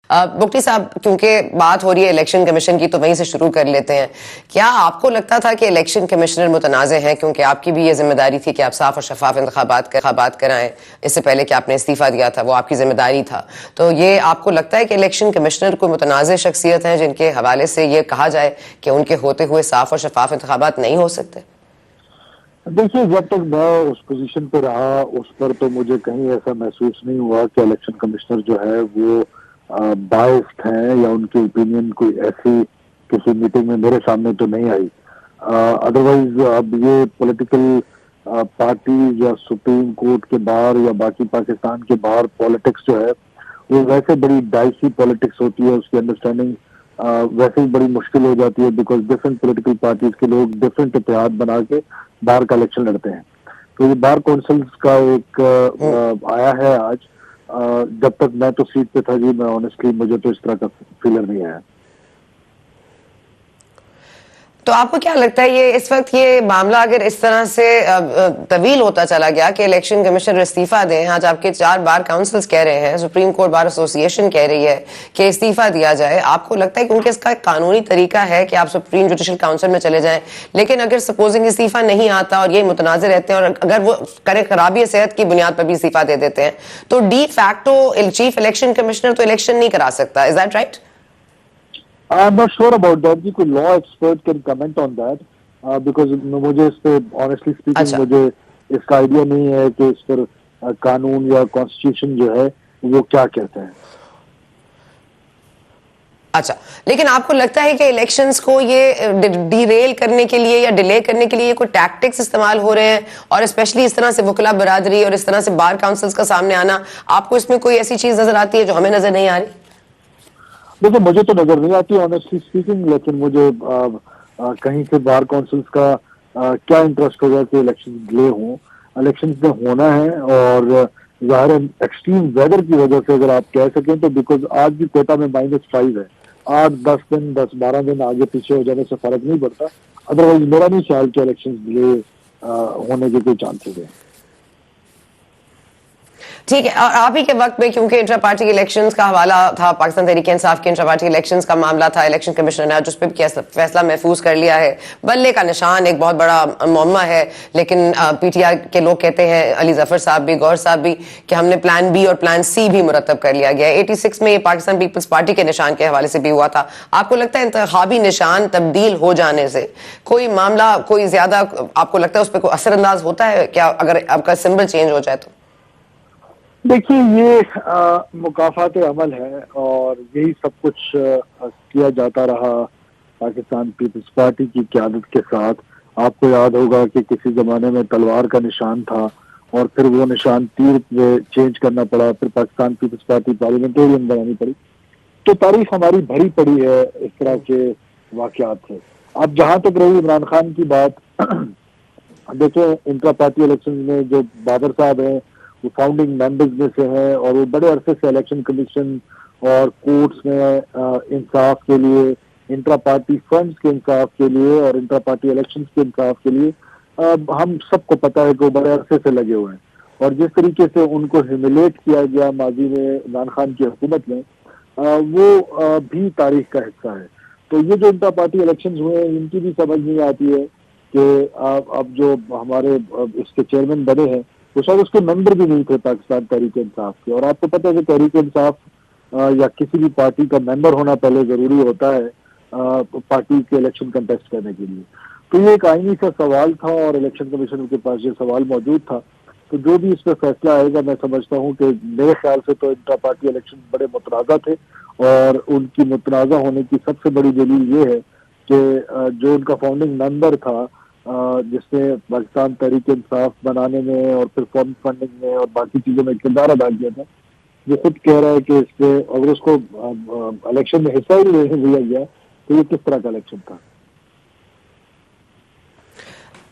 मुफ्ती साहब, क्योंकि बात हो रही है इलेक्शन कमीशन की तो वहीं से शुरू कर लेते हैं। क्या आपको लगता था कि इलेक्शन कमिश्नर मुतनाज़े हैं, क्योंकि आपकी भी ये जिम्मेदारी थी कि आप साफ और शफाफ इंतखाबात कराएं, इससे पहले कि आपने इस्तीफा दिया था वो आपकी जिम्मेदारी था। तो ये आपको लगता है कि इलेक्शन कमिश्नर कोई मुतनाज़े शख्सियत हैं जिनके हवाले से ये कहा जाए कि उनके होते हुए साफ और शफाफ इंतखाबात नहीं हो सकते? देखिए, जब तक मैं उस पोजीशन पे रहा उस पर तो मुझे कहीं ऐसा महसूस नहीं हुआ कि इलेक्शन कमिश्नर जो है वो बायस्ड हैं या उनकी ओपिनियन कोई ऐसी किसी मीटिंग में मेरे सामने तो नहीं आई। अदरवाइज अब ये पॉलिटिकल पार्टीज या सुप्रीम कोर्ट के बाहर या बाकी पाकिस्तान के बाहर पॉलिटिक्स जो है वो वैसे बड़ी डाइसी पॉलिटिक्स होती है, उसकी अंडरस्टैंडिंग वैसे ही बड़ी मुश्किल हो जाती है, बिकॉज डिफरेंट पॉलिटिकल पार्टीज के लोग डिफरेंट इत्तेहाद बना के बार का इलेक्शन लड़ते हैं। तो ये बार काउंसिल्स का एक आया है आज। जब तक मैं तो सीट पे था जी, मैं ऑनेस्टली मुझे तो इस तरह का फीलर नहीं आया। तो आपको क्या लगता है ये इस वक्त ये मामला अगर इस तरह से तवील होता चला गया कि इलेक्शन कमीशनर इस्तीफा दें, आज आपके 4 बार काउंसिल्स कह रहे हैं, सुप्रीम कोर्ट बार एसोसिएशन कह रही है कि इस्तीफा दिया जाए, आपको लगता है क्योंकि इसका कानूनी तरीका है कि आप सुप्रीम जुडिशल काउंसिल में चले जाएं, लेकिन अगर सपोजिंग इस्तीफा नहीं आता और ये मुतनाज़ रहते हैं और अगर वो करे खराबी सेहत की बुनियाद पर भी इस्तीफा दे देते हैं तो de facto chief election commissioner तो इलेक्शन नहीं करा सकता? Is that right? I'm not sure about that जी, कोई law expert can comment on that, because मुझे इस पे ऑनेस्टली स्पीकिंग अच्छा मुझे इसका आइडिया नहीं है कि इस पर कानून या कॉन्स्टिट्यूशन जो है वो क्या कहते हैं। अच्छा, लेकिन आपको लगता है कि इलेक्शंस को ये डिरेल करने के लिए या डिले करने के लिए कोई टैक्टिक्स इस्तेमाल हो रहे हैं, और स्पेशली इस तरह से वकला बरादरी और इस तरह से बार काउंसिल्स का सामने आना, आपको इसमें कोई ऐसी चीज नजर आती है जो हमें नजर नहीं आ रही? देखो, मुझे तो नजर नहीं आती ऑनेस्टली स्पीकिंग, लेकिन मुझे कहीं से बार काउंसिल्स का क्या इंटरेस्ट होगा कि इलेक्शन डिले हों। इलेक्शन में होना है, और ज़ाहिर है एक्सट्रीम वेदर की वजह से अगर आप कह सकें तो, बिकॉज आज भी कोटा में -5 है, 8-10 दिन 10-12 दिन आगे पीछे हो जाने से फर्क नहीं पड़ता। अदरवाइज मेरा नहीं ख्याल कि इलेक्शन डिले होने के कोई चांसेस है। ठीक है, और आप ही के वक्त में क्योंकि इंट्रा पार्टी इलेक्शंस का हवाला था, पाकिस्तान तहरीक इंसाफ के इंट्रा पार्टी इलेक्शंस का मामला था, इलेक्शन कमिश्नर ने आज उस पर भी फैसला महफूज कर लिया है। बल्ले का निशान एक बहुत बड़ा मुअम्मा है, लेकिन पीटीआर के लोग कहते हैं, अली जफर साहब भी, गौर साहब भी, कि हमने प्लान बी और प्लान सी भी मुरतब कर लिया गया है। 86 में ये पाकिस्तान पीपल्स पार्टी के निशान के हवाले से भी हुआ था। आपको लगता है इंतखाबी निशान तब्दील हो जाने से कोई मामला कोई ज्यादा आपको लगता है उस पर कोई असरअंदाज होता है क्या, अगर आपका सिंबल चेंज हो जाए तो? देखिए, ये मुकाफात अमल है और यही सब कुछ किया जाता रहा पाकिस्तान पीपल्स पार्टी की क़यादत के साथ। आपको याद होगा कि किसी जमाने में तलवार का निशान था और फिर वो निशान तीर पे चेंज करना पड़ा, फिर पाकिस्तान पीपल्स पार्टी पार्लियामेंटेरियन बनानी पड़ी। तो तारीख हमारी भरी पड़ी है इस तरह के वाकयात से। अब जहां तक रही इमरान खान की बात, देखिए इंट्रा पार्टी इलेक्शन में जो बाबर साहब हैं वो फाउंडिंग मेंबर्स में से हैं, और वो बड़े अरसे से इलेक्शन कमीशन और कोर्ट्स में इंसाफ के लिए, इंट्रा पार्टी फंड्स के इंसाफ के लिए और इंट्रा पार्टी इलेक्शन के इंसाफ के लिए हम सबको पता है कि वो बड़े अरसे से लगे हुए हैं। और जिस तरीके से उनको ह्यूमिलेट किया गया माजी में इमरान खान की हुकूमत में, वो भी तारीख का हिस्सा है। तो ये जो इंट्रा पार्टी इलेक्शन हुए हैं इनकी भी समझ नहीं आती है कि अब जो हमारे इसके चेयरमैन बने हैं वो शायद उसके मेंबर भी नहीं थे पाकिस्तान तहरीक इंसाफ के। और आपको पता है कि तहरीक इंसाफ या किसी भी पार्टी का मेंबर होना पहले जरूरी होता है पार्टी के इलेक्शन कंटेस्ट करने के लिए। तो ये एक आईनी सा सवाल था और इलेक्शन कमीशन के पास ये सवाल मौजूद था। तो जो भी इस पर फैसला आएगा, मैं समझता हूँ कि मेरे ख्याल से तो इंट्रा पार्टी इलेक्शन बड़े मुतनाज़ा थे, और उनकी मुतनाज़ा होने की सबसे बड़ी दलील ये है कि जो उनका फाउंडिंग मेंबर था जिसने पाकिस्तान तहरीक इंसाफ बनाने में और फिर फॉर्म फंडिंग में और बाकी चीजों में किरदार अदा किया था, वो खुद कह रहा है कि इससे अगर उसको इलेक्शन में हिस्सा ही नहीं लिया गया तो ये किस तरह का इलेक्शन था।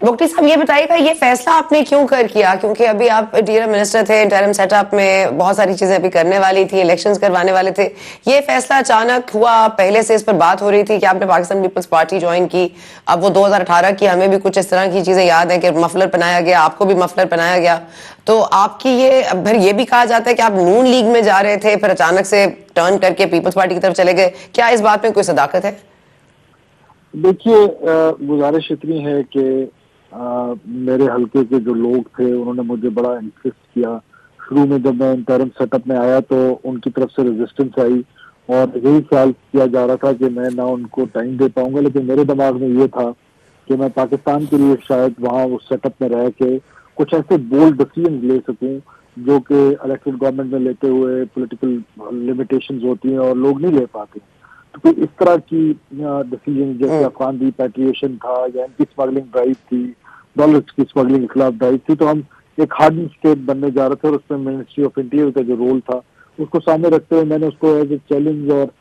मुफ्ती साहब ये बताइएगा, ये फैसला आपने क्यों कर किया? क्योंकि अभी आप इंटीरियर मिनिस्टर थे, इंटरिम सेटअप में बहुत सारी चीजें अभी करने वाली थी, इलेक्शंस करवाने वाले थे, ये फैसला अचानक हुआ? पहले से इस पर बात हो रही थी कि आपने पाकिस्तान पीपल्स पार्टी ज्वाइन की, अब वो 2018 की, हमें भी कुछ इस तरह की चीजें याद है कि मफलर पहनाया गया, आपको भी मफलर पहनाया गया, तो आपकी ये, अब फिर ये भी कहा जाता है कि आप नून लीग में जा रहे थे, फिर अचानक से टर्न करके पीपल्स पार्टी की तरफ चले गए, क्या इस बात में कोई सदाकत है? देखिए, गुजारिश इतनी है कि मेरे हल्के के जो लोग थे उन्होंने मुझे बड़ा इंसिस्ट किया। शुरू में जब मैं इंटरिम सेटअप में आया तो उनकी तरफ से रेजिस्टेंस आई और यही ख्याल किया जा रहा था कि मैं ना उनको टाइम दे पाऊंगा, लेकिन मेरे दिमाग में ये था कि मैं पाकिस्तान के लिए शायद वहाँ उस सेटअप में रह के कुछ ऐसे बोल्ड डिसीजन ले सकूं जो कि इलेक्टेड गवर्नमेंट में लेते हुए पॉलिटिकल लिमिटेशंस होती हैं और लोग नहीं ले पाते। तो कोई इस तरह की डिसीजन जैसे अफगान रिपैट्रिएशन था या एंटी स्मगलिंग ड्राइव थी, डॉलर्स की स्मगलिंग के खिलाफ ड्राइव थी, तो हम एक हार्डन स्टेट बनने जा रहे थे और उसमें मिनिस्ट्री ऑफ इंटीरियर का जो रोल था उसको सामने रखते हुए मैंने उसको एज ए चैलेंज और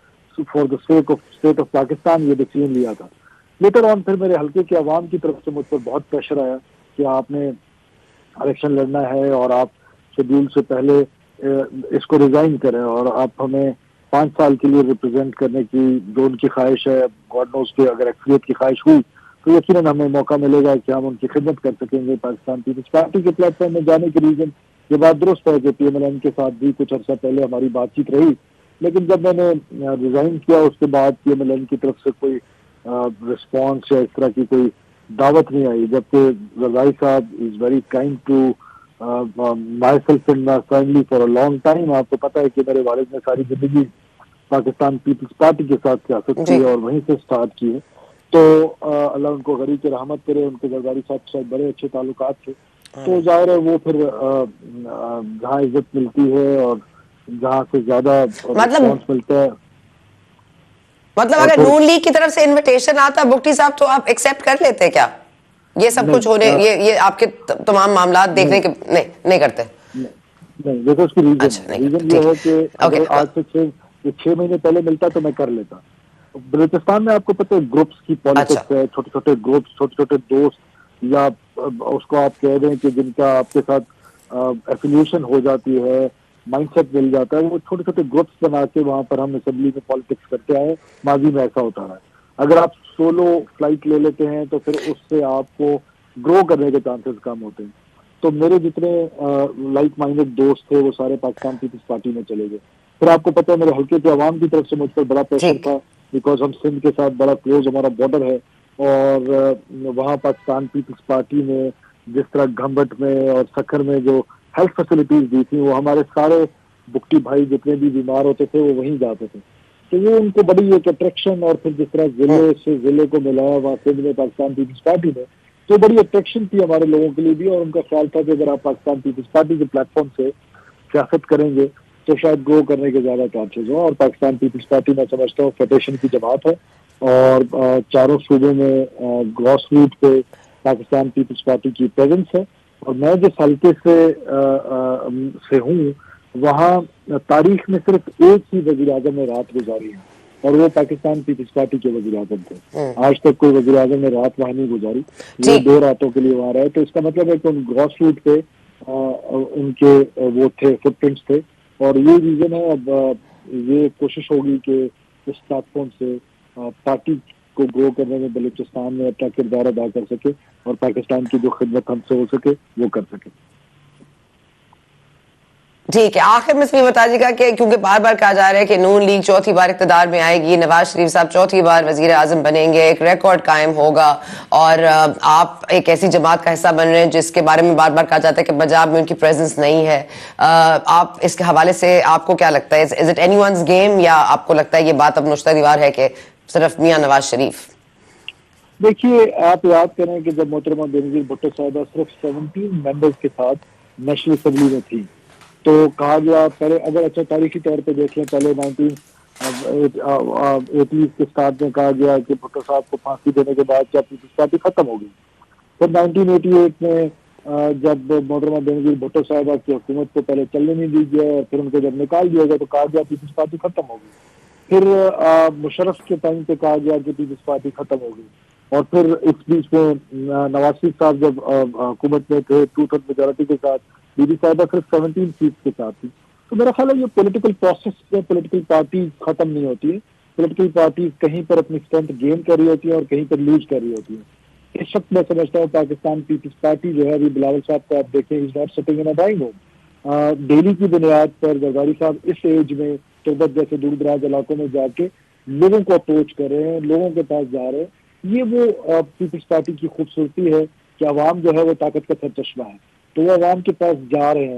for the sake of state of Pakistan ये डिसीजन लिया था। लेटर ऑन फिर मेरे हल्के के अवाम की तरफ से मुझ पर बहुत प्रेशर आया कि आपने इलेक्शन लड़ना है और आप शेड्यूल से पहले इसको रिजाइन करें और आप हमें 5 साल के लिए रिप्रेजेंट करने की जो उनकी ख्वाहिश है, गॉड नोज के अगर एक्सलियत की ख्वाहिश हुई तो यकीनन हमें मौका मिलेगा कि हम उनकी खिदमत कर सकेंगे। पाकिस्तान पीपल्स पार्टी के प्लेटफॉर्म में जाने के रीजन ये बात दुरुस्त है कि PMLN के साथ भी कुछ अर्सा पहले हमारी बातचीत रही, लेकिन जब मैंने रिजाइन किया उसके बाद PMLN की तरफ से कोई रिस्पॉन्स या इस तरह की कोई दावत नहीं आई, जबकि रजाई साहब is very kind to myself and my family for a long time. आपको पता है कि मेरे वालिद ने सारी जिंदगी पाकिस्तान पीपल्स पार्टी के साथ सियासत की और वहीं से स्टार्ट की है। तो अल्लाह उनको गरीब की रहमत करे, उनके जरदारी साहब के साथ बड़े अच्छे ताल्लुकात थे। तो जाहिर है वो फिर जहाँ इज्जत मिलती है और जहाँ से ज्यादा रिस्पॉन्स मिलता है, मतलब अगर नून लीग की तरफ से इनविटेशन आता बुक्टी साहब तो आप एक्सेप्ट कर लेते क्या? ये सब कुछ होने, ये आपके तमाम मामला देखने के नहीं करते? नहीं, देखो उसकी रीजन ये है कि अगर आज से 6 महीने पहले मिलता तो मैं कर लेता। बलूचिस्तान में आपको पता है ग्रुप्स की पॉलिटिक्स है, छोटे छोटे ग्रुप्स, छोटे छोटे दोस्त या उसको आप कह दें कि जिनका आपके साथ एफिलिएशन हो जाती है, माइंडसेट मिल जाता है, वो छोटे छोटे ग्रुप्स बना के वहां पर हम असेंबली में पॉलिटिक्स करते आए। माजी में ऐसा होता है। अगर आप सोलो फ्लाइट ले लेते हैं तो फिर उससे आपको ग्रो करने के चांसेस कम होते हैं। तो मेरे जितने लाइक माइंडेड दोस्त थे वो सारे पाकिस्तान पीपल्स पार्टी में चले गए। फिर आपको पता है मेरे हल्के के अवाम की तरफ से मुझ पर बड़ा प्रेशर था, बिकॉज हम सिंध के साथ बड़ा क्लोज हमारा बॉर्डर है और वहाँ पाकिस्तान पीपल्स पार्टी ने जिस तरह घम्बट में और सखर में जो हेल्थ फैसिलिटीज दी थी वो हमारे सारे बुक्टी भाई जितने भी बीमार होते थे वो वहीं जाते थे। तो वो उनको बड़ी एक अट्रैक्शन, और फिर जिस तरह जिले से जिले को मिलाया वहाँ सिंध में पाकिस्तान पीपल्स पार्टी ने, तो बड़ी अट्रैक्शन थी हमारे लोगों के लिए भी। और उनका ख्याल था कि अगर आप पाकिस्तान पीपल्स पार्टी के प्लेटफॉर्म से सियासत करेंगे तो शायद ग्रो करने के ज्यादा चांसेस हो। और पाकिस्तान पीपल्स पार्टी मैं समझता हूँ फेडरेशन की जमात है और चारों सूबों में ग्रॉस रूट पे पाकिस्तान पीपल्स पार्टी की प्रेजेंस है। और मैं जिस हल्के से हूँ वहाँ तारीख में सिर्फ एक ही वजीर आजम ने रात गुजारी है और वो पाकिस्तान पीपल्स पार्टी के वजीर आजम थे। आज तक कोई वजीर आजम ने रात वहां नहीं गुजारी, वो 2 रातों के लिए वहां रहे। तो इसका मतलब है कि उन ग्रॉस रूट पे उनके वो थे, फुटप्रिंट्स थे। और ये रीजन है, अब ये कोशिश होगी कि इस प्लेटफॉर्म से पार्टी को ग्रो करने में बलूचिस्तान में अपना किरदार अदा कर सके और पाकिस्तान की जो खिदमत हमसे हो सके वो कर सके। ठीक है, आखिर में इसमें बता दीजिएगा कि क्योंकि बार बार कहा जा रहा है कि नून लीग चौथी बार इक़्तिदार में आएगी, नवाज शरीफ साहब चौथी बार वजीर आजम बनेंगे, एक रिकॉर्ड कायम होगा और आप एक ऐसी जमात का हिस्सा बन रहे हैं जिसके बारे में बार बार कहा जाता है कि पंजाब में उनकी प्रेजेंस नहीं है। आप इसके हवाले से आपको क्या लगता है, इज इट एनीवन्स गेम या आपको लगता है ये बात अब नुश्ता दीवार है कि सिर्फ मियां नवाज शरीफ? देखिए, आप याद करें कि जब मोहतरमा बेनजीर भुट्टो साहिबा सिर्फ 17 मेंबर्स के साथ नेशनल असेंबली में थी तो कहा गया, पहले अगर अच्छा तारीखी तौर पे देख लें, पहले 1980 के स्टार्ट में कहा गया कि भुट्टो साहब को फांसी देने के बाद क्या पीपल्स पार्टी खत्म हो गई। फिर 1988 में जब मोहतरमा बेनजीर भुट्टो साहिबा की हुकूमत को पहले चलने नहीं दी गया और फिर उनको जब निकाल दिया गया तो कहा गया पीपल्स पार्टी खत्म हो गई। फिर मुशर्रफ के टाइम पे कहा गया कि पीपल्स पार्टी खत्म हो गई। और फिर इस बीच में नवाज शरीफ साहब जब हुकूमत में थे 2/3 मेजोरिटी के साथ, बीबी साहिबा सिर्फ 17 सीट के साथ थी। तो मेरा ख्याल है ये पॉलिटिकल प्रोसेस में पॉलिटिकल पार्टी खत्म नहीं होती है। पॉलिटिकल पार्टी कहीं पर अपनी स्ट्रेंथ गेन कर रही होती है और कहीं पर लूज कर रही होती है। इस वक्त मैं समझता हूँ पाकिस्तान पीपल्स पार्टी जो है, अभी बिलावल साहब को आप देखें, is not sitting in a dying home. Daily की बुनियाद पर जरदारी साहब इस एज में तुर्बत जैसे दूर दराज इलाकों में जाके लोगों को अप्रोच कर रहे हैं, लोगों के पास जा रहे हैं। ये वो पीपल्स पार्टी की खूबसूरती है कि अवाम जो है वो ताकत का सरचश्मा है, तो वो अवाम के पास जा रहे हैं।